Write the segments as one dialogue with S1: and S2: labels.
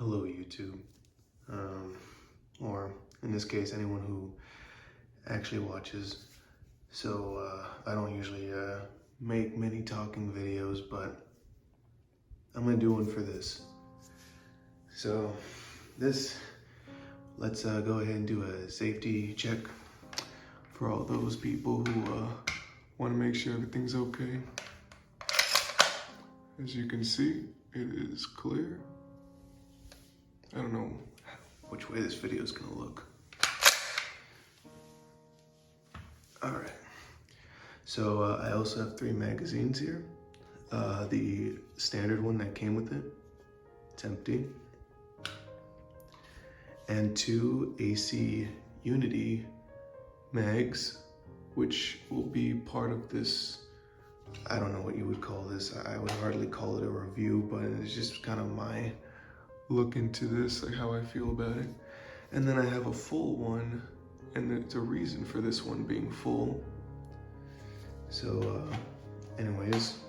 S1: Hello YouTube, or in this case anyone who actually watches. So I don't usually make many talking videos, but I'm gonna do one for this. So let's go ahead and do a safety check for all those people who want to make sure everything's okay. As you can see, it is clear. I don't know which way this video is gonna look. All right, so I also have 3 magazines here. The standard one that came with it, it's empty. And 2 AC Unity mags, which will be part of this. I don't know what you would call this. I would hardly call it a review, but it's just kind of my look into this, like how I feel about it. And then I have a full one, and there's a reason for this one being full. So anyways,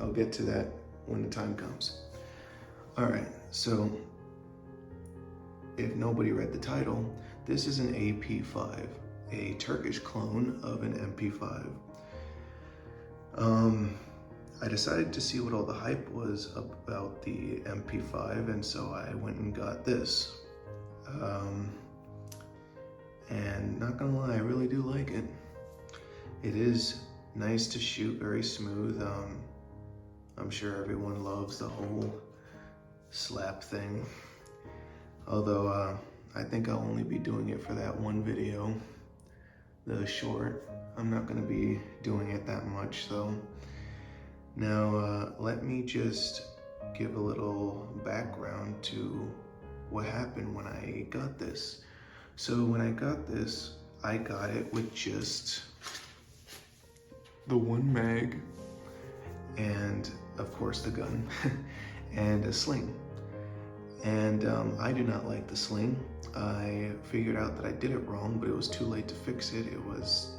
S1: I'll get to that when the time comes. All right, so if nobody read the title, this is an AP5, a Turkish clone of an MP5. I decided to see what all the hype was about the MP5, and so I went and got this. And not gonna lie, I really do like it. It is nice to shoot, very smooth. I'm sure everyone loves the whole slap thing. Although I think I'll only be doing it for that one video, the short. I'm not gonna be doing it that much though. Now, let me just give a little background to what happened when I got this. So when I got this, I got it with just the 1 mag, and of course the gun, and a sling. And I do not like the sling. I figured out that I did it wrong, but it was too late to fix it. It was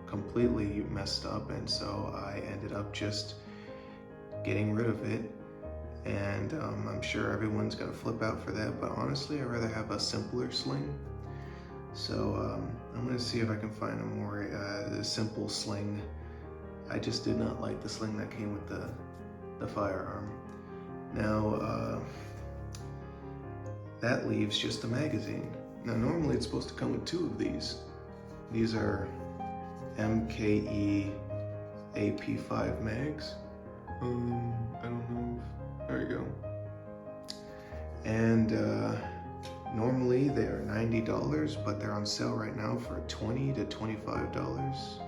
S1: completely messed up, and so I ended up just getting rid of it. And I'm sure everyone's gonna flip out for that, but honestly, I'd rather have a simpler sling. So I'm gonna see if I can find a more simple sling. I just did not like the sling that came with the firearm. Now, that leaves just a magazine. Now, normally it's supposed to come with 2 of these. These are MKE AP5 mags. I don't know. There you go. And normally they are $90, but they're on sale right now for $20 to $25.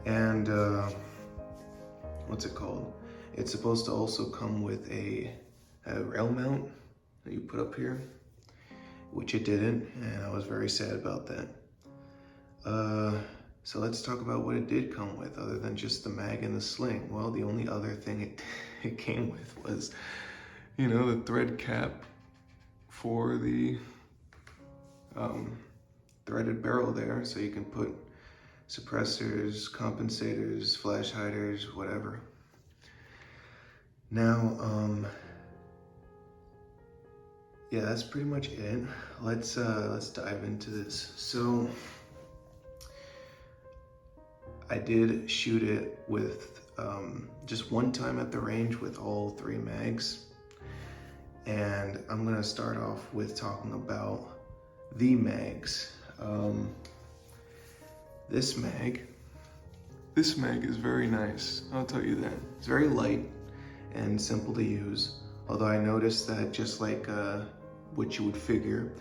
S1: And what's it called? It's supposed to also come with a rail mount that you put up here, which it didn't, and I was very sad about that. So let's talk about what it did come with, other than just the mag and the sling. Well, the only other thing it came with was, you know, the thread cap for the threaded barrel there, so you can put suppressors, compensators, flash hiders, whatever. Now, yeah, that's pretty much it. Let's dive into this. So I did shoot it with just 1 time at the range with all 3 mags. And I'm gonna start off with talking about the mags. This mag is very nice, I'll tell you that. It's very light and simple to use. Although I noticed that, just like what you would figure,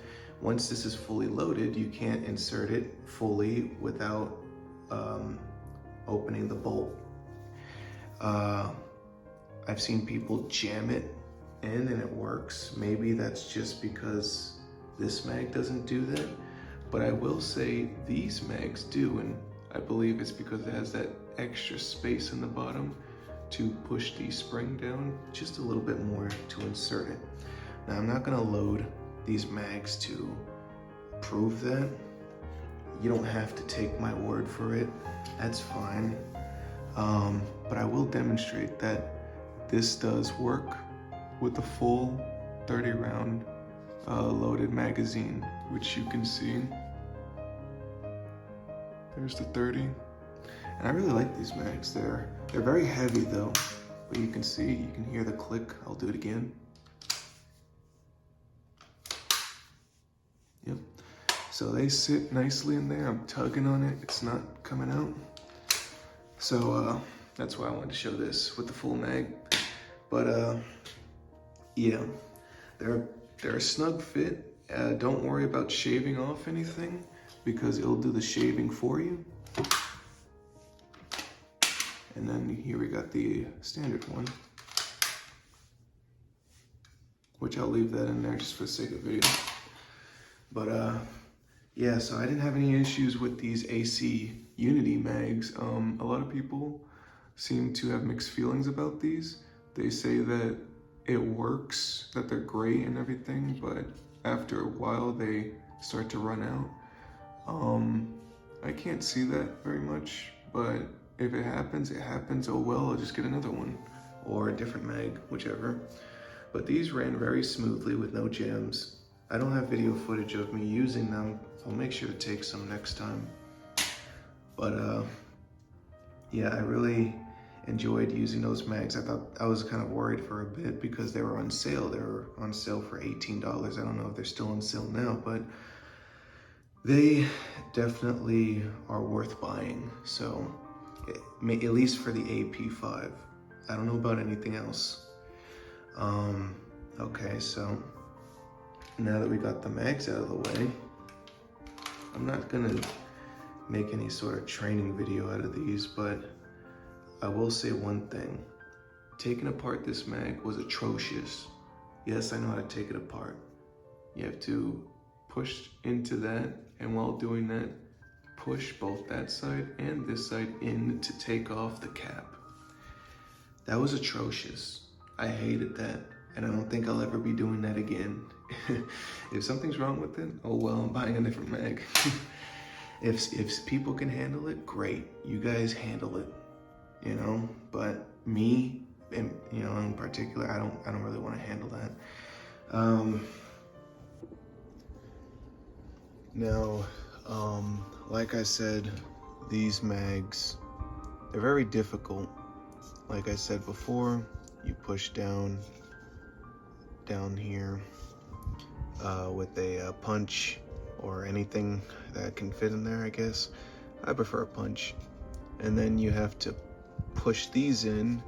S1: once this is fully loaded, you can't insert it fully without opening the bolt. I've seen people jam it in and it works. Maybe that's just because this mag doesn't do that, but I will say these mags do, and I believe it's because it has that extra space in the bottom to push the spring down just a little bit more to insert it. Now, I'm not gonna load these mags to prove that. You don't have to take my word for it, that's fine. But I will demonstrate that this does work
S2: with the full 30 round loaded magazine, which you can see. There's the 30. And I really like these mags. They're very heavy though, but you can see, you can hear the click. I'll do it again. Yep. So they sit nicely in there. I'm tugging on it. It's not coming out. So that's why I wanted to show this with the full mag. But yeah, they're a snug fit. Don't worry about shaving off anything because it'll do the shaving for you. And then here we got the standard one, which I'll leave that in there just for the sake of video. But yeah, so I didn't have any issues with these AC Unity mags. A lot of people seem to have mixed feelings about these. They say that it works, that they're great and everything, but after a while they start to run out. I can't see that very much, but if it happens, it happens. Oh well, I'll just get another one or a different mag, whichever. But these ran very smoothly with no jams. I don't have video footage of me using them. I'll make sure to take some next time. But yeah, I really enjoyed using those mags. I was kind of worried for a bit because they were on sale. They were on sale for $18. I don't know if they're still on sale now, but they definitely are worth buying. So at least for the AP5. I don't know about anything else. Okay, so now that we got the mags out of the way, I'm not gonna make any sort of training video out of these, but I will say one thing. Taking apart this mag was atrocious. Yes, I know how to take it apart. You have to push into that, and while doing that, push both that side and this side in to take off the cap. That was atrocious. I hated that, and I don't think I'll ever be doing that again. If something's wrong with it, oh well, I'm buying a different mag. If people can handle it, great. You guys handle it, you know. But me, and you know, in particular, I don't really want to handle that. Now, like I said, these mags, they're very difficult. Like I said before, you push down here with a punch or anything that can fit in there, I guess. I prefer a punch. And then you have to push these in.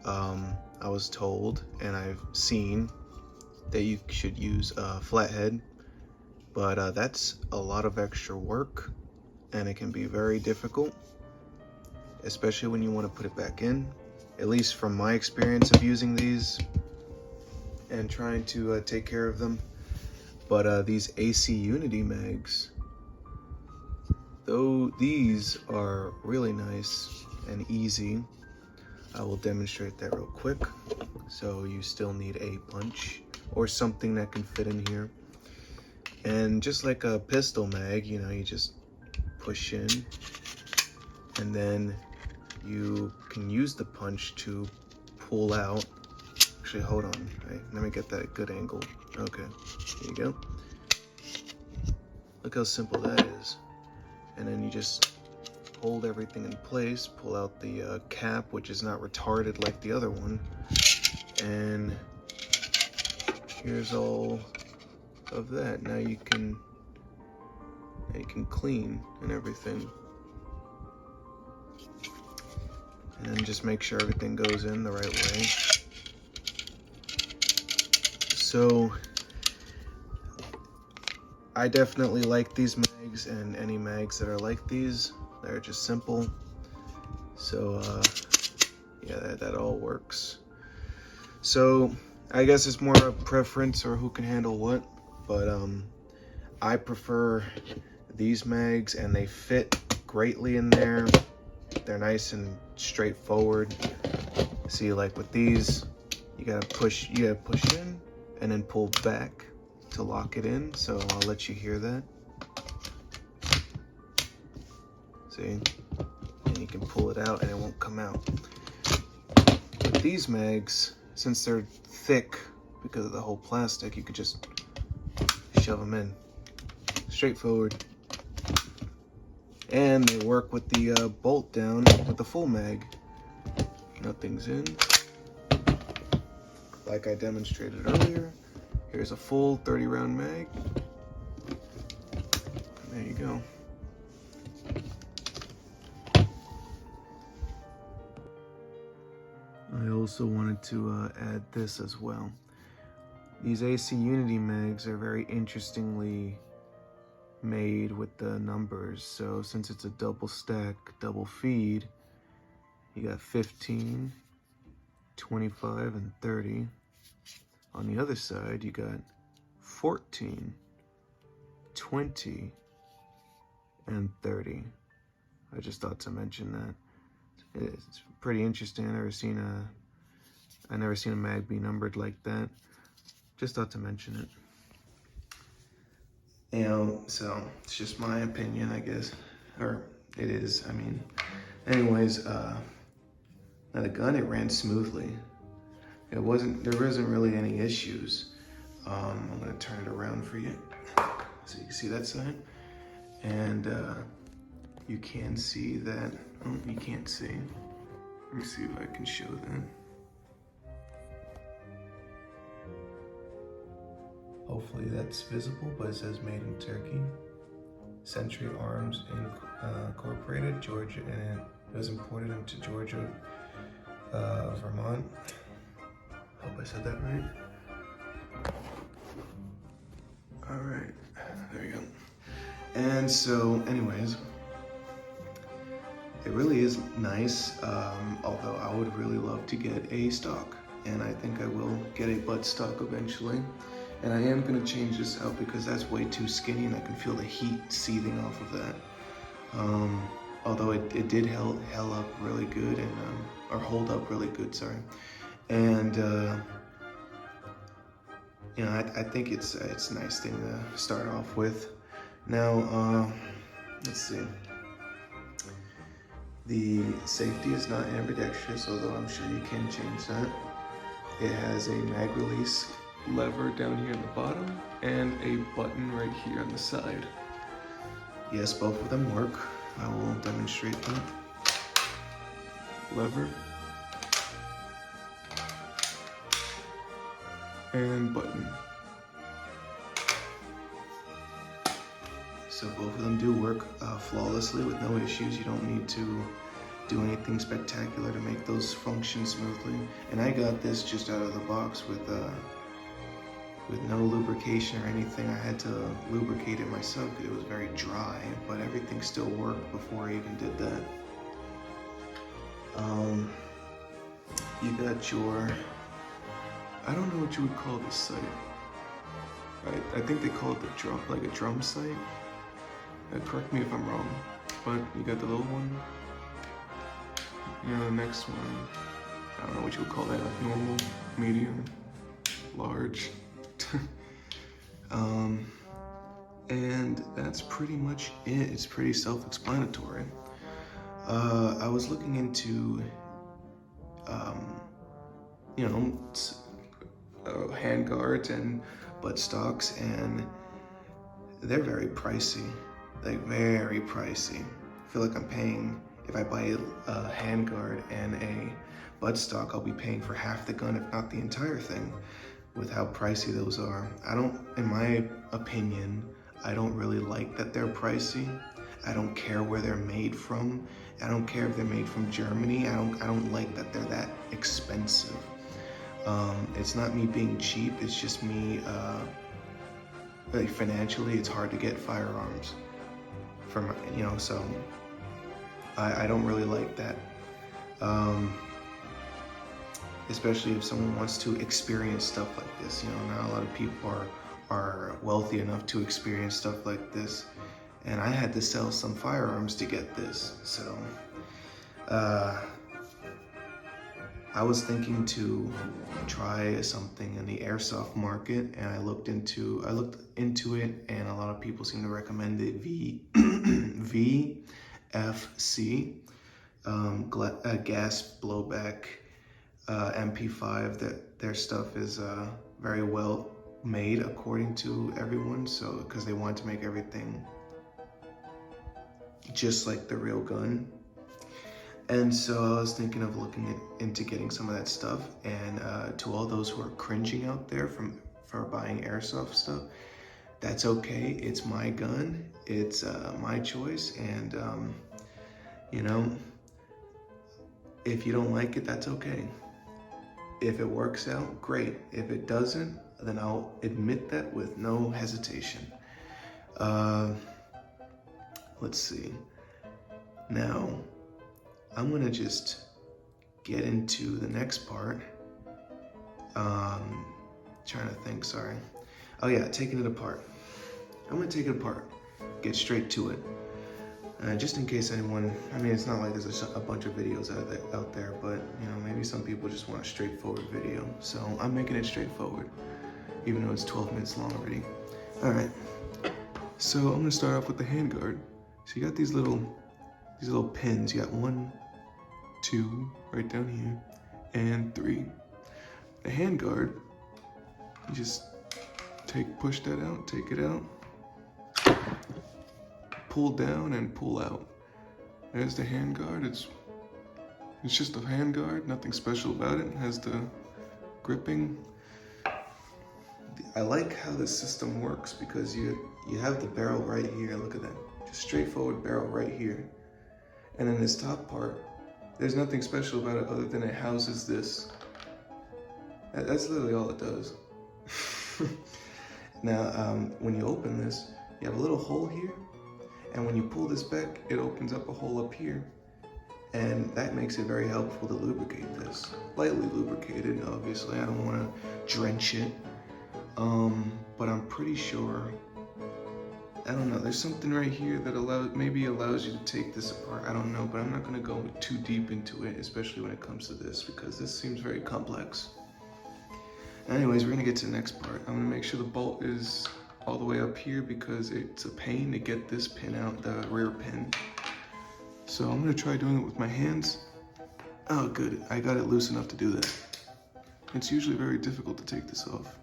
S2: I was told, and I've seen, that you should use a flathead, but that's a lot of extra work, and it can be very difficult, especially when you want to put it back in. At least from my experience of using these and trying to take care of them. But these AC Unity mags, though, these are really nice and easy. I will demonstrate that real quick. So you still need a punch or something that can fit in here. And just like a pistol mag, you know, you just push in, and then you can use the punch to pull out. Actually, hold on. Right, let me get that good angle. Okay, here you go. Look how simple that is. And then you just hold everything in place, pull out the cap, which is not retarded like the other one. And here's all of that. Now you can clean and everything. And then just make sure everything goes in the right way. So I definitely like these mags, and any mags that are like these. They're just simple. So yeah, that all works. So I guess it's more a preference or who can handle what, but I prefer these mags, and they fit greatly in there. They're nice and straightforward. See, like with these, you gotta push in and then pull back to lock it in. So I'll let you hear that. See, and you can pull it out and it won't come out. With these mags, since they're thick because of the whole plastic, you could just shove them in. Straightforward. And they work with the bolt down with the full mag. Nothing's in. Like I demonstrated earlier. Here's a full 30 round mag. And there you go. I also wanted to add this as well. These AC Unity mags are very interestingly made with the numbers. So since it's a double stack, double feed, you got 15, 25, and 30. On the other side, you got 14, 20, and 30. I just thought to mention that. It's pretty interesting. I never seen a mag be numbered like that. Just thought to mention it. You know, so it's just my opinion, I guess, or it is. I mean, anyways, now the gun, it ran smoothly. There wasn't really any issues. I'm gonna turn it around for you so you can see that side, and you can see that. Oh, you can't see. Let me see if I can show that. Hopefully that's visible, but it says made in Turkey. Century Arms Incorporated, Georgia, and it was imported into Georgia, Vermont. Hope I said that right. All right, there you go. And so, anyways, it really is nice, although I would really love to get a stock, and I think I will get a butt stock eventually. And I am gonna change this out because that's way too skinny and I can feel the heat seething off of that. Although it did held up really good and, or hold up really good, sorry. And, you know, I think it's a nice thing to start off with. Now, let's see. The safety is not ambidextrous, although I'm sure you can change that. It has a mag release lever down here in the bottom and a button right here on the side. Yes, both of them work. I will demonstrate that. Lever and button. So both of them do work flawlessly with no issues. You don't need to do anything spectacular to make those function smoothly. And I got this just out of the box with no lubrication or anything. I had to lubricate it myself because it was very dry, but everything still worked before I even did that. You got your, I don't know what you would call this sight. I think they call it the drum, like a drum sight. Correct me if I'm wrong, but you got the little one. You know, the next one, I don't know what you would call that, like normal, medium, large. And that's pretty much it. It's pretty self-explanatory. I was looking into, you know, hand guards and butt stocks, and they're very pricey. Like very pricey. I feel like I'm paying, if I buy a hand guard and a butt stock, I'll be paying for half the gun, if not the entire thing, with how pricey those are. In my opinion, I don't really like that they're pricey. I don't care where they're made from. I don't care if they're made from Germany. I don't like that they're that expensive. It's not me being cheap, it's just me, like financially, it's hard to get firearms. You know, so I don't really like that. Especially if someone wants to experience stuff like this. You know, not a lot of people are wealthy enough to experience stuff like this. And I had to sell some firearms to get this. So I was thinking to try something in the airsoft market, and I looked into it, and a lot of people seem to recommend it. VFC, gas blowback
S1: MP5 that their stuff is very well made according to everyone. So, because they want to make everything just like the real gun. And so I was thinking of looking into getting some of that stuff. And to all those who are cringing out there for buying airsoft stuff, that's okay. It's my gun. It's my choice. And you know, if you don't like it, that's okay. If it works out, great. If it doesn't, then I'll admit that with no hesitation. Let's see. Now, I'm gonna just get into the next part. Trying to think, sorry. Oh yeah, taking it apart. I'm gonna take it apart, get straight to it. Just in case anyone, I mean, it's not like there's a bunch of videos out there, but you know, maybe some people just want a straightforward video. So I'm making it straightforward, even though it's 12 minutes long already. All right, so I'm gonna start off with the handguard. So you got these little pins. You got 1, 2, right down here, and 3. The handguard, you just push that out, take it out, pull down and pull out. There's the handguard. It's just a handguard, nothing special about it. It has the gripping. I like how this system works because you have the barrel right here. Look at that, just straightforward barrel right here. And then this top part, there's nothing special about it other than it houses this. That's literally all it does. Now, when you open this, you have a little hole here, and when you pull this back, it opens up a hole up here, and that makes it very helpful to lubricate this. Lightly lubricated, obviously. I don't want to drench it, but I'm pretty sure. I don't know. There's something right here that maybe allows you to take this apart. I don't know, but I'm not going to go too deep into it, especially when it comes to this, because this seems very complex. Anyways, we're gonna get to the next part. I'm gonna make sure the bolt is all the way up here because it's a pain to get this pin out, the rear pin. So I'm gonna try doing it with my hands. Oh, good, I got it loose enough to do this. It's usually very difficult to take this off.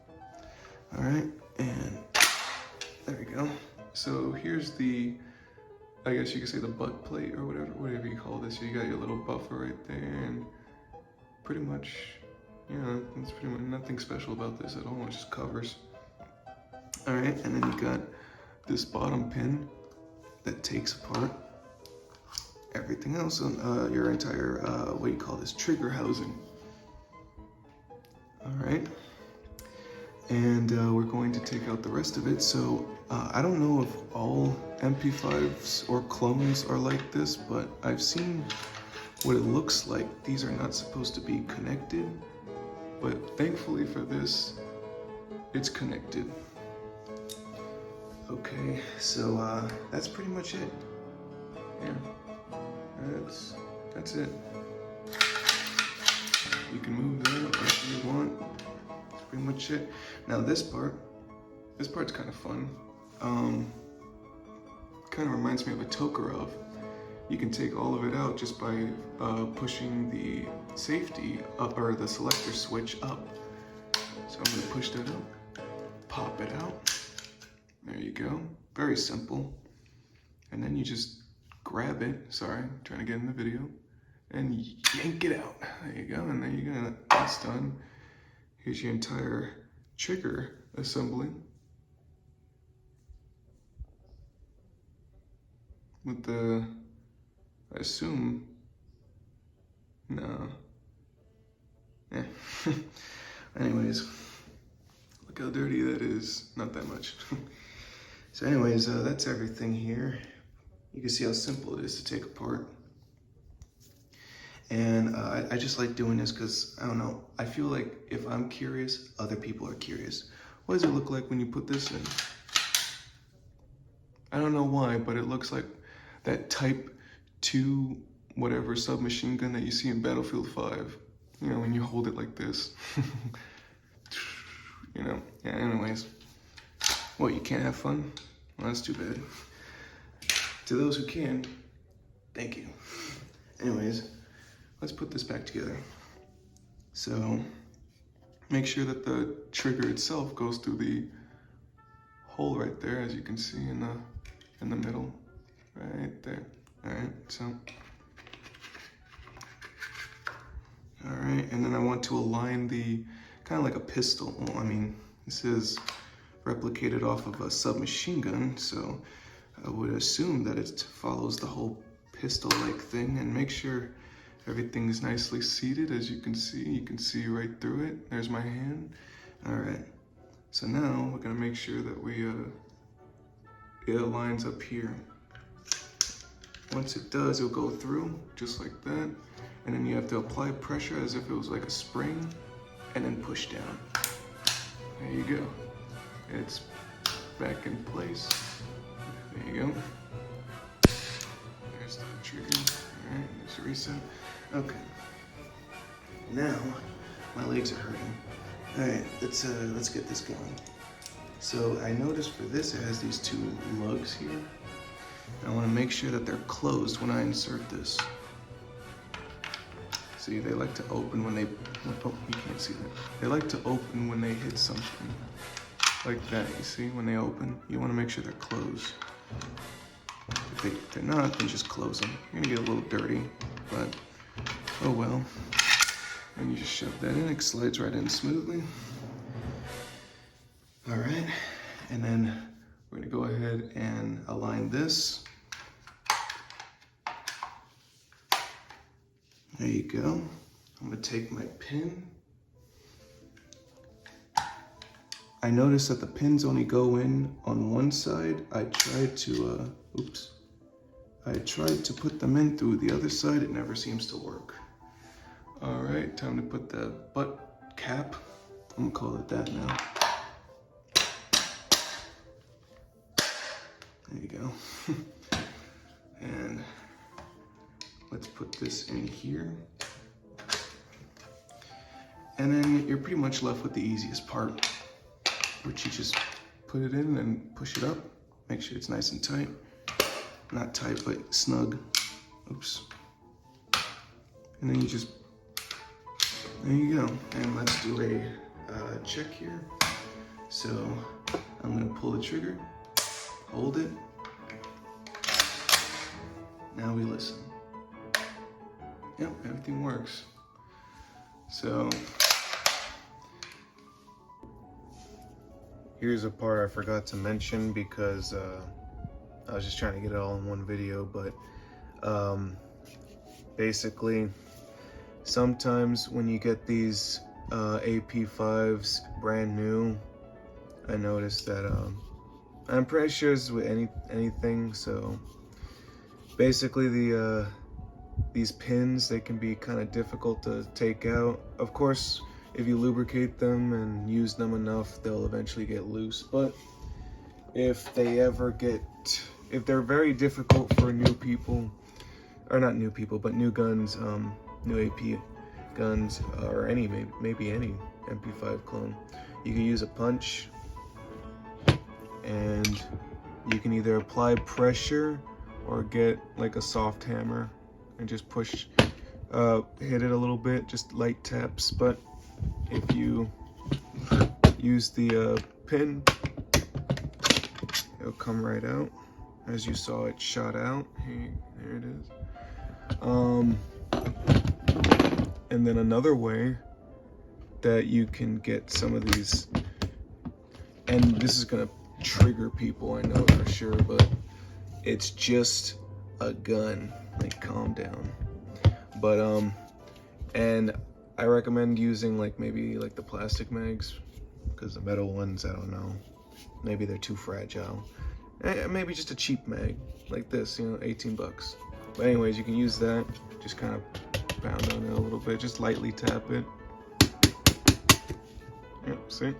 S1: All right, and there we go. So here's the, I guess you could say the butt plate or whatever you call this. So you got your little buffer right there, and pretty much, yeah, that's pretty much nothing special about this at all. It just covers. All right, and then you got this bottom pin that takes apart everything else on your entire, what do you call this, trigger housing. All right, and we're going to take out the rest of it. So I don't know if all MP5s or clones are like this, but I've seen what it looks like. These are not supposed to be connected, but thankfully for this, it's connected. Okay, so that's pretty much it. Yeah, that's it. You can move that if you want. That's pretty much it. Now this part's kind of fun. Kind of reminds me of a Tokarev. You can take all of it out just by pushing the safety up, or the selector switch up. So I'm gonna push that up, pop it out. There you go, very simple. And then you just grab it, sorry, I'm trying to get in the video, and yank it out. There you go, and there you go, that's done. Here's your entire trigger assembly. With the, I assume, no. Yeah. Anyways, look how dirty that is. Not that much. So anyways, that's everything here. You can see how simple it is to take apart. And I just like doing this because, I don't know, I feel like if I'm curious, other people are curious. What does it look like when you put this in? I don't know why, but it looks like that Type 2 whatever submachine gun that you see in Battlefield 5. You know, when you hold it like this. You know, yeah, anyways. What, you can't have fun? Well, that's too bad. To those who can, thank you. Anyways, let's put this back together.
S2: So make sure that the trigger itself goes through the hole right there, as you can see in the middle, right there. All right, so. All right, and then I want to align the, kind of like a pistol. Well, I mean, this is replicated off of a submachine gun, so I would assume that it follows the whole pistol-like thing, and make sure everything's nicely seated. As you can see right through it. There's my hand. All right, so now we're gonna make sure that it aligns up here. Once it does, it'll go through just like that. And then you have to apply pressure as if it was like a spring, and then push down. There you go. It's back in place. There you go. There's the trigger. All right, there's a reset. Okay. Now, my legs are hurting. All right, let's get this going. So I noticed for this, it has these two lugs here. I want to make sure that they're closed when I insert this. See, they like to open when they, oh, you can't see that. They like to open when they hit something. Like that, you see, when they open, you want to make sure they're closed. If they're not, then just close them. You're gonna get a little dirty, but oh well. And you just shove that in, it slides right in smoothly. All right, and then we're gonna go ahead and align this. There you go. I'm gonna take my pin. I noticed that the pins only go in on one side. I tried to put them in through the other side. It never seems to work. All right, time to put the butt cap. I'm gonna call it that now. There you go. And let's put this in here. And then you're pretty much left with the easiest part, which you just put it in and push it up. Make sure it's nice and tight. Not tight, but snug. Oops. And then you just, there you go. And let's do a check here. So I'm gonna pull the trigger, hold it. Now we listen. Yep, everything works. So here's a part I forgot to mention because I was just trying to get it all in one video, but basically sometimes when you get these AP5s brand new, I noticed that I'm pretty sure it's with anything, so basically these pins, they can be kind of difficult to take out. Of course, if you lubricate them and use them enough, they'll eventually get loose. But if they're very difficult for new people, or not new people, but new guns, new AP guns, or maybe any MP5 clone, you can use a punch, and you can either apply pressure or get like a soft hammer and just push, hit it a little bit, just light taps. But if you use the pin, it'll come right out. As you saw, it shot out. Hey, there it is. And then another way that you can get some of these, and this is gonna trigger people, I know for sure, but it's just a gun. Like, calm down. But and I recommend using maybe the plastic mags, because the metal ones, I don't know, maybe they're too fragile. Maybe just a cheap mag like this, 18 bucks. But anyways, you can use that. Just kind of pound on it a little bit, just lightly tap it. Yep, see?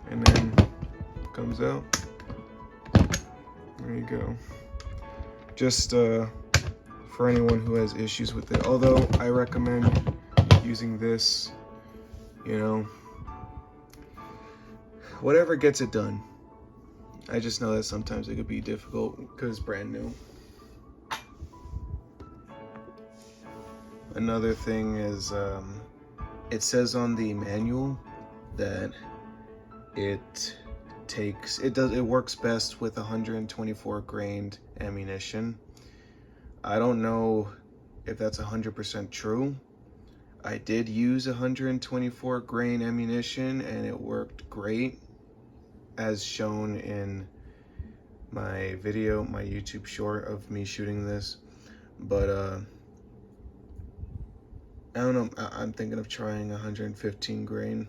S2: And then it comes out. There you go. Just for anyone who has issues with it. Although I recommend using this, whatever gets it done. I just know that sometimes it could be difficult because it's brand new. Another thing is it says on the manual that it works best with 124 grained ammunition. I don't know if that's 100% true. I did use 124 grain ammunition and it worked great, as shown in my video, my YouTube short of me shooting this. But I don't know, I'm thinking of trying 115 grain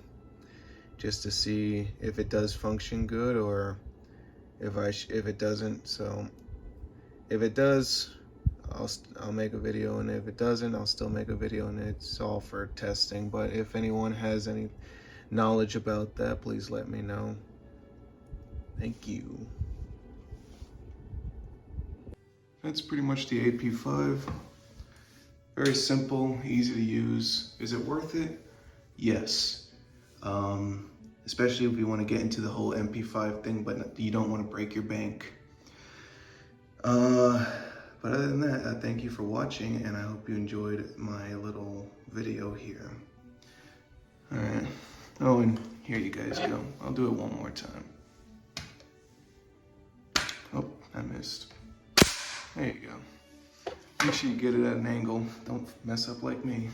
S2: just to see if it does function good or if it doesn't. So if it does, I'll make a video, and if it doesn't, I'll still make a video, and it's all for testing. But if anyone has any knowledge about that, please let me know. Thank you. That's pretty much the AP5. Very simple, easy to use. Is it worth it? Yes. Especially if you want to get into the whole MP5 thing, but you don't want to break your bank. But other than that, thank you for watching, and I hope you enjoyed my little video here. Alright. Oh, and here you guys go. I'll do it one more time. Oh, I missed. There you go. Make sure you get it at an angle. Don't mess up like me.